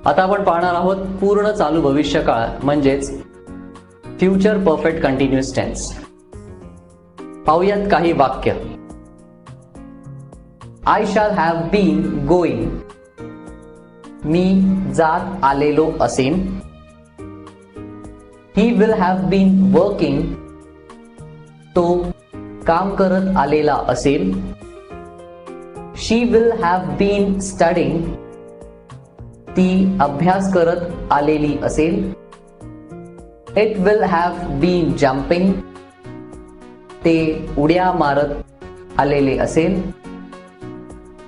आता आपण पाहणार आहोत पूर्ण चालू भविष्यकाळ म्हणजेच फ्युचर परफेक्ट कंटिन्युअस टेन्स. पाहूयात काही वाक्य. I shall have been going. मी जात आलेलो असेन. He will have been working. तो काम करत आलेला असेल. She will have been studying. ती अभ्यास करत आलेली असेल. It will have been jumping. ते उड्या मारत आलेले असेल.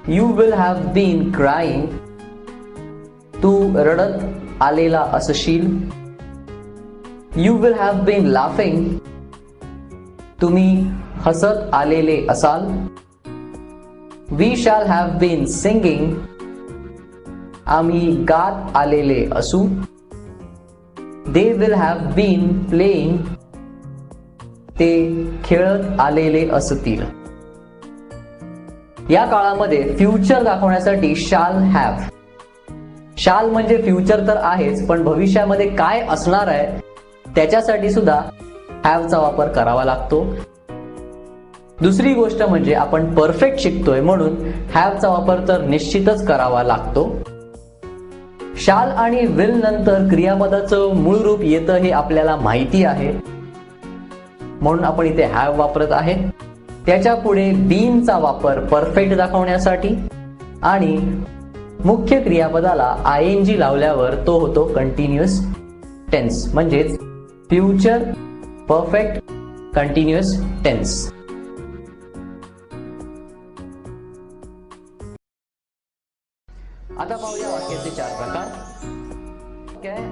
You will have been crying. तू रडत आलेला असशील. You will have been laughing. तुम्ही हसत आलेले असाल. We shall have been singing. आम्ही गात आलेले असू. दे विल हॅव बीन प्लेइंग. ते खेळत आलेले असतील. या काळामध्ये फ्युचर दाखवण्यासाठी शाल हॅव. शाल म्हणजे फ्युचर तर आहेच, पण भविष्यामध्ये काय असणार आहे त्याच्यासाठी सुद्धा हॅवचा वापर करावा लागतो. दुसरी गोष्ट म्हणजे आपण परफेक्ट शिकतोय म्हणून हॅवचा वापर तर निश्चितच करावा लागतो. शाल आणि विल नंतर क्रियापदाचं मूळ रूप येतं हे आपल्याला माहिती आहे, म्हणून आपण इथे हॅव वापरत आहे. त्याच्या पुढे बीनचा वापर परफेक्ट दाखवण्यासाठी आणि मुख्य क्रियापदाला आयएनजी लावल्यावर तो होतो कंटिन्युअस टेन्स म्हणजेच फ्युचर परफेक्ट कंटिन्युअस टेन्स. आता पाहूया वाक्याचे 4 प्रकार.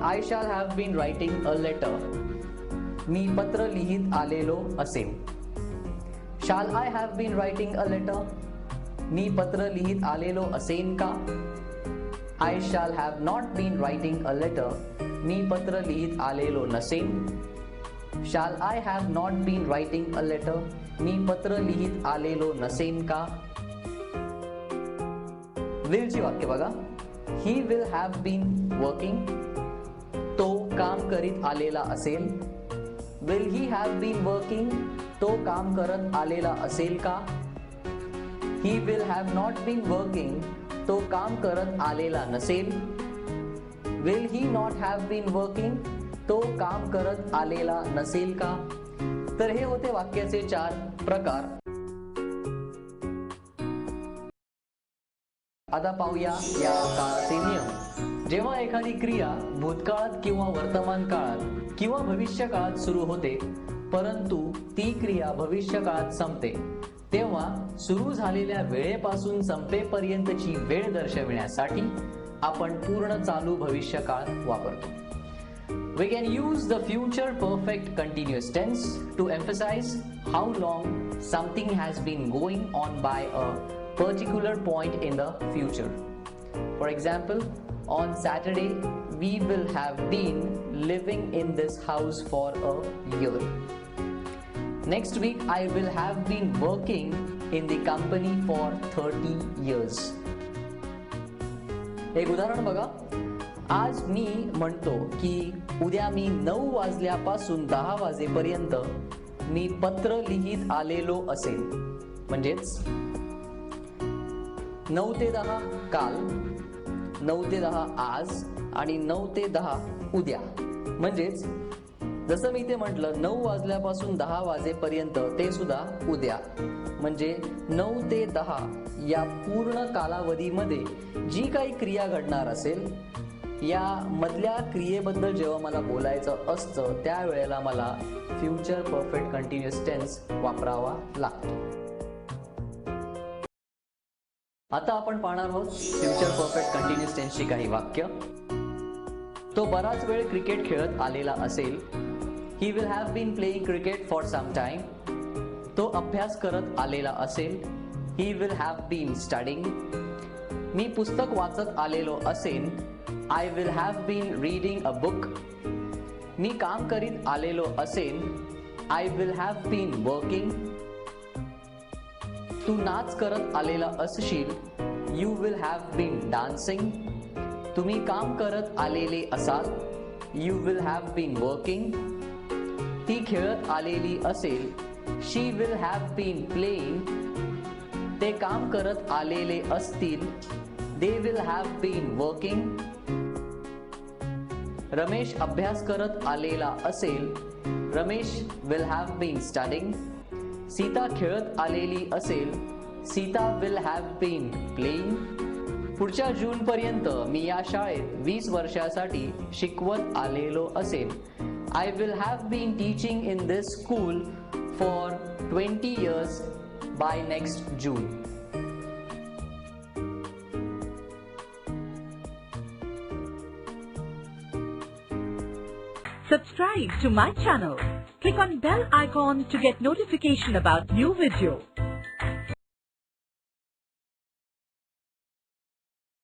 I shall have been writing a letter. मी पत्र लिहित आलेलो असेन. Shall I have been writing a letter. मी पत्र लिहित आलेलो असेन का? I shall have not been writing a letter. मी पत्र लिहित आलेलो नसेन. Shall I have not been writing a letter. मी पत्र लिहित आलेलो नसेन का? विल ची वाक्य बघा. He will have been working. तो काम करीत आलेला असेल. Will he have been working. तो काम करत आलेला असेल का? He will have not been working. तो काम करत आलेला नसेल. Will he not have been working. तो काम करत आलेला नसेल का? तर हे होते वाक्याचे 4 प्रकार. आता पाहूया या काळाचे नियम. जेव्हा एखादी क्रिया भूतकाळात किंवा वर्तमान काळात किंवा भविष्य काळात सुरू होते परंतु ती क्रिया भविष्य काळात संपते, तेव्हा सुरू झालेल्या वेळेपासून संपेपर्यंतची वेळ दर्शविण्यासाठी आपण पूर्ण चालू भविष्यकाळ वापरतो. We can use the future perfect continuous tense to emphasize how long something has been going on by a particular point in the future. For example, on Saturday we will have been living in this house for a year. Next week I will have been working in the company for 30 years. एक उदाहरण बघा. आज मी म्हणतो की उद्या मी 9 वाजल्यापासून 10 वाजेपर्यंत मी पत्र लिहित आलेलो असेल. म्हणजेच 9 ते 10 काल, 9 ते 10 आज आणि 9 ते 10 उद्या. म्हणजेच जसं मी ते म्हटलं 9 वाजल्यापासून 10 वाजेपर्यंत ते सुद्धा उद्या. म्हणजे 9 ते 10 या पूर्ण कालावधीमध्ये जी काही क्रिया घडणार असेल या मधल्या क्रियेबद्दल जेव्हा मला बोलायचं असतं त्यावेळेला मला फ्युचर परफेक्ट कंटिन्युअस टेन्स वापरावा लागतो. आता आपण पाहणार आहोत फ्युचर परफेक्ट कंटिन्युअस टेन्सची काही वाक्य. तो बराच वेळ क्रिकेट खेळत आलेला असेल. He will have been playing cricket for some time. तो अभ्यास करत आलेला असेल. He will have been studying. मी पुस्तक वाचत आलेलो असेन. I will have been reading a book. मी काम करीत आलेलो असेन. I will have been working. तू नाच करत आलेला असशील. You will have been dancing. तुम्ही काम करत आलेले असाल. You will have been working. ती खेळत आलेली असेल. She will have been playing. ते काम करत आलेले असतील. They will have been working. Ramesh अभ्यास करत आलेला असेल. Ramesh will have been studying. Sita खेळत आलेली असेल. Sita will have been playing. पुढच्या जून पर्यंत मी या शाळेत 20 वर्षासाठी शिकवत आलेलो असेल. I will have been teaching in this school for 20 years by next June. Subscribe to my channel. Click on bell icon to get notification about new video.